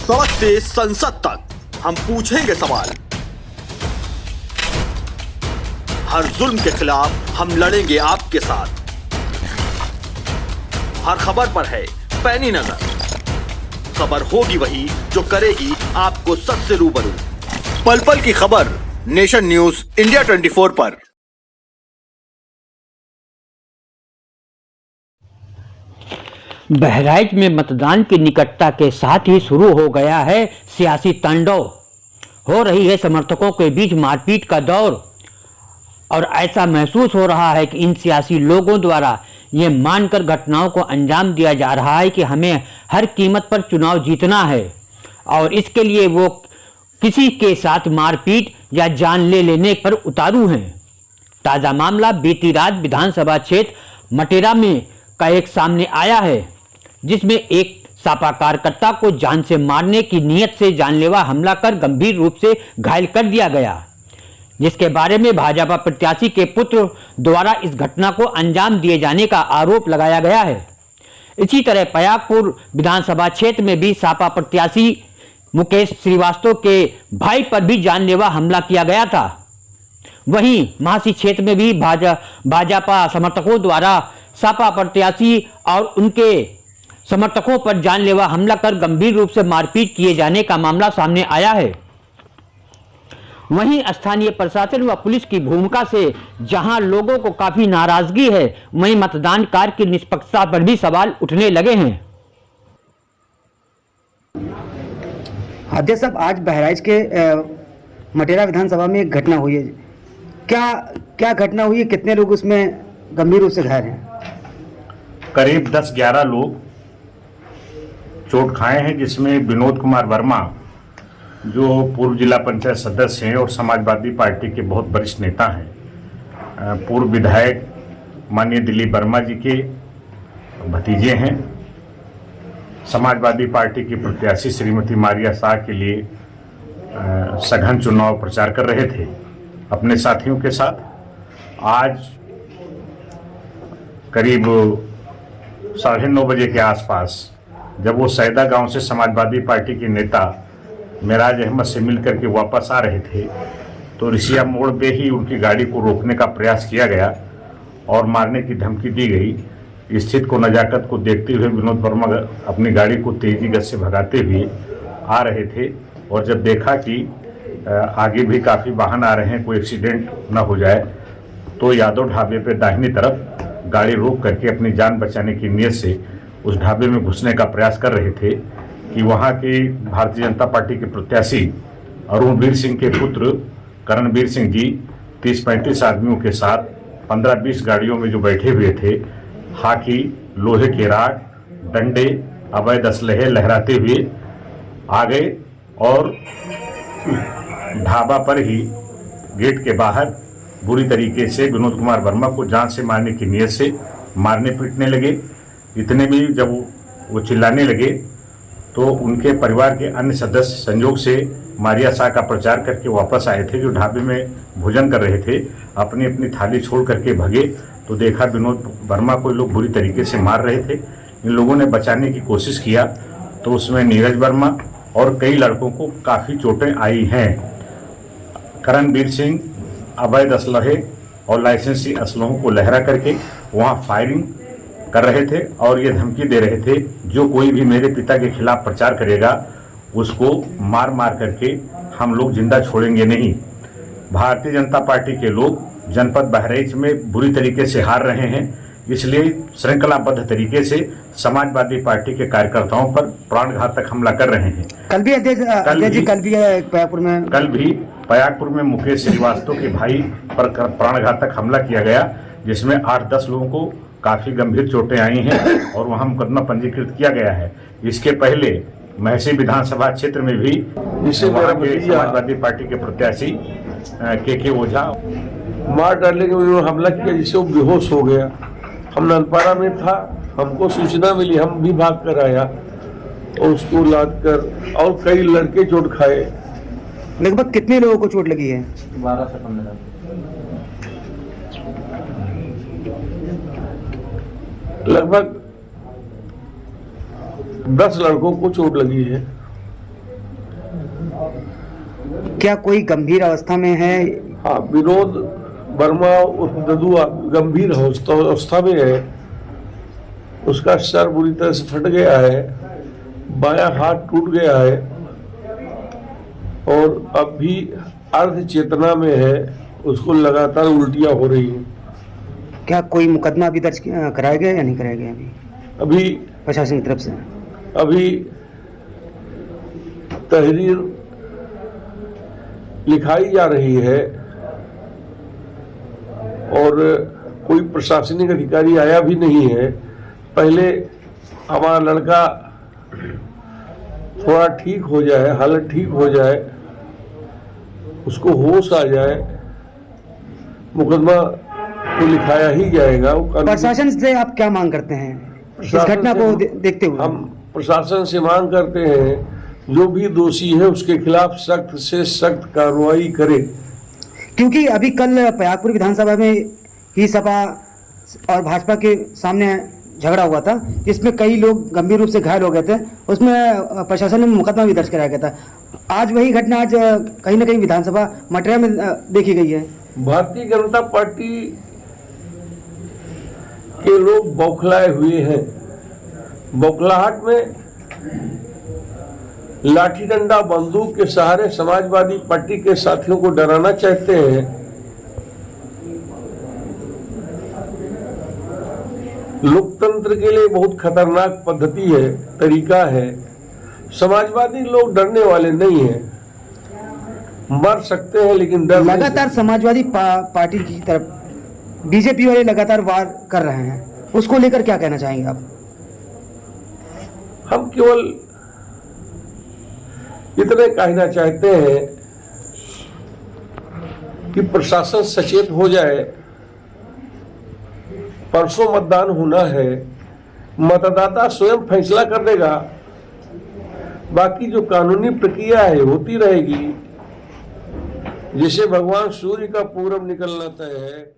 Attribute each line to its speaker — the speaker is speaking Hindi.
Speaker 1: सड़क से संसद तक हम पूछेंगे सवाल। हर जुल्म के खिलाफ हम लड़ेंगे आपके साथ। हर खबर पर है पैनी नजर। खबर होगी वही जो करेगी आपको सच से रूबरू। पल पल की खबर नेशन न्यूज इंडिया 24 पर।
Speaker 2: बहराइच में मतदान की निकटता के साथ ही शुरू हो गया है सियासी तांडव। हो रही है समर्थकों के बीच मारपीट का दौर और ऐसा महसूस हो रहा है कि इन सियासी लोगों द्वारा ये मानकर घटनाओं को अंजाम दिया जा रहा है कि हमें हर कीमत पर चुनाव जीतना है और इसके लिए वो किसी के साथ मारपीट या जान ले लेने पर उतारू हैं। ताज़ा मामला बीती रात विधानसभा क्षेत्र मटेरा में का एक सामने आया है, जिसमें एक सपा कार्यकर्ता को जान से मारने की नीयत से जानलेवा हमला कर गंभीर रूप से घायल कर दिया गया, जिसके बारे में भाजपा प्रत्याशी के पुत्र द्वारा इस घटना को अंजाम दिए जाने का आरोप लगाया गया है। इसी तरह पयागपुर विधानसभा क्षेत्र में भी सपा प्रत्याशी मुकेश श्रीवास्तव के भाई पर भी जानलेवा हमला किया गया था। वहीं महासी क्षेत्र में भी भाजपा समर्थकों द्वारा सपा प्रत्याशी और उनके समर्थकों पर जानलेवा हमला कर गंभीर रूप से मारपीट किए जाने का मामला सामने आया है। वहीं स्थानीय प्रशासन व पुलिस की भूमिका से जहां लोगों को काफी नाराजगी है, वहीं मतदान कार्य की निष्पक्षता पर भी सवाल उठने लगे हैं।
Speaker 3: अध्यक्ष साहब, आज बहराइच के मटेरा विधानसभा में एक घटना हुई है। क्या घटना हुई है? कितने लोग उसमें गंभीर रूप से घायल हैं?
Speaker 4: करीब 10-11 लोग चोट खाए हैं, जिसमें विनोद कुमार वर्मा जो पूर्व जिला पंचायत सदस्य हैं और समाजवादी पार्टी के बहुत वरिष्ठ नेता हैं, पूर्व विधायक माननीय दिलीप वर्मा जी के भतीजे हैं, समाजवादी पार्टी की प्रत्याशी श्रीमती मारिया शाह के लिए सघन चुनाव प्रचार कर रहे थे अपने साथियों के साथ। आज करीब 9:30 बजे के आसपास जब वो सैदा गांव से समाजवादी पार्टी के नेता मेराज अहमद से मिलकर के वापस आ रहे थे, तो रिसिया मोड़ पे ही उनकी गाड़ी को रोकने का प्रयास किया गया और मारने की धमकी दी गई। स्थिति को नजाकत को देखते हुए विनोद वर्मा अपनी गाड़ी को तेजी गति से भगाते हुए आ रहे थे और जब देखा कि आगे भी काफ़ी वाहन आ रहे हैं, कोई एक्सीडेंट न हो जाए, तो यादव ढाबे पे दाहिनी तरफ गाड़ी रोक करके अपनी जान बचाने की नीयत से उस ढाबे में घुसने का प्रयास कर रहे थे कि वहाँ के भारतीय जनता पार्टी के प्रत्याशी अरुणवीर सिंह के पुत्र करणवीर सिंह जी 30-35 आदमियों के साथ 15-20 गाड़ियों में जो बैठे हुए थे, हाकी, लोहे के राड, डंडे, अवैध असलहे लहराते हुए आ गए और ढाबा पर ही गेट के बाहर बुरी तरीके से विनोद कुमार वर्मा को जान से मारने की नीयत से मारने पीटने लगे। इतने में जब वो चिल्लाने लगे तो उनके परिवार के अन्य सदस्य संयोग से मारिया शाह का प्रचार करके वापस आए थे, जो ढाबे में भोजन कर रहे थे, अपनी अपनी थाली छोड़ करके भगे तो देखा विनोद वर्मा को लोग बुरी तरीके से मार रहे थे। इन लोगों ने बचाने की कोशिश किया तो उसमें नीरज वर्मा और कई लड़कों को काफ़ी चोटें आई हैं। करणवीर सिंह अवैध असलहे और लाइसेंसी असलहों को लहरा करके वहाँ फायरिंग कर रहे थे और ये धमकी दे रहे थे, जो कोई भी मेरे पिता के खिलाफ प्रचार करेगा उसको मार मार करके हम लोग जिंदा छोड़ेंगे नहीं। भारतीय जनता पार्टी के लोग जनपद बहराइच में बुरी तरीके से हार रहे हैं, इसलिए श्रृंखलाबद्ध तरीके से समाजवादी पार्टी के कार्यकर्ताओं पर प्राणघातक हमला कर रहे हैं।
Speaker 3: कल भी
Speaker 4: पयागपुर में मुकेश श्रीवास्तव के भाई पर प्राणघातक हमला किया गया, जिसमें 8-10 लोगों को काफी गंभीर चोटें आई हैं और वहां मुकदमा पंजीकृत किया गया है। इसके पहले महसी विधानसभा क्षेत्र में भी वहां के समाजवादी पार्टी के प्रत्याशी के ओझा
Speaker 5: मार डालने के लिए हमला किया, जिससे वो बेहोश हो गया। हम नलपारा में था, हमको सूचना मिली, हम भी भाग कर आया और उसको लाद कर और कई लड़के चोट खाए।
Speaker 3: लगभग कितने लोगों को चोट लगी है?
Speaker 5: 12 से 15। लगभग 10 लड़कों को चोट लगी है।
Speaker 3: क्या कोई गंभीर अवस्था में है?
Speaker 5: हाँ, विनोद वर्मा उर्फ ददुआ गंभीर अवस्था में है। उसका सर बुरी तरह से फट गया है, बायां हाथ टूट गया है और अब भी अर्ध चेतना में है। उसको लगातार उल्टियां हो रही हैं।
Speaker 3: क्या कोई मुकदमा अभी दर्ज कराया गया या नहीं कराया गया
Speaker 5: अभी
Speaker 3: प्रशासन की तरफ से?
Speaker 5: अभी तहरीर लिखाई जा रही है और कोई प्रशासनिक अधिकारी आया भी नहीं है। पहले हमारा लड़का थोड़ा ठीक हो जाए, हालत ठीक हो जाए, उसको होश आ जाए, मुकदमा तो लिखाया ही जाएगा।
Speaker 3: प्रशासन से आप क्या मांग करते हैं इस घटना को देखते हुए?
Speaker 5: हम प्रशासन से मांग करते हैं जो भी दोषी है उसके खिलाफ सख्त से सख्त कार्रवाई करे।
Speaker 3: क्योंकि अभी कल प्रयागपुर विधानसभा में ही सपा और भाजपा के सामने झगड़ा हुआ था, जिसमें कई लोग गंभीर रूप से घायल हो गए थे। उसमें प्रशासन ने मुकदमा भी दर्ज कराया गया था। आज वही घटना आज कहीं ना कहीं विधानसभा मटेरिया में देखी गई है।
Speaker 5: भारतीय जनता पार्टी के लोग बौखलाए हुए हैं। बौखलाहट में लाठी डंडा बंदूक के सहारे समाजवादी पार्टी के साथियों को डराना चाहते हैं। लोकतंत्र के लिए बहुत खतरनाक पद्धति है, तरीका है। समाजवादी लोग डरने वाले नहीं हैं, मर सकते हैं लेकिन डर
Speaker 3: लगातार समाजवादी पार्टी की तरफ बीजेपी वाले लगातार वार कर रहे हैं, उसको लेकर क्या कहना चाहेंगे आप?
Speaker 5: हम केवल इतने कहना चाहते हैं कि प्रशासन सचेत हो जाए। परसों मतदान होना है, मतदाता स्वयं फैसला कर देगा। बाकी जो कानूनी प्रक्रिया है होती रहेगी। जिसे भगवान सूर्य का पूरब निकलना तय है।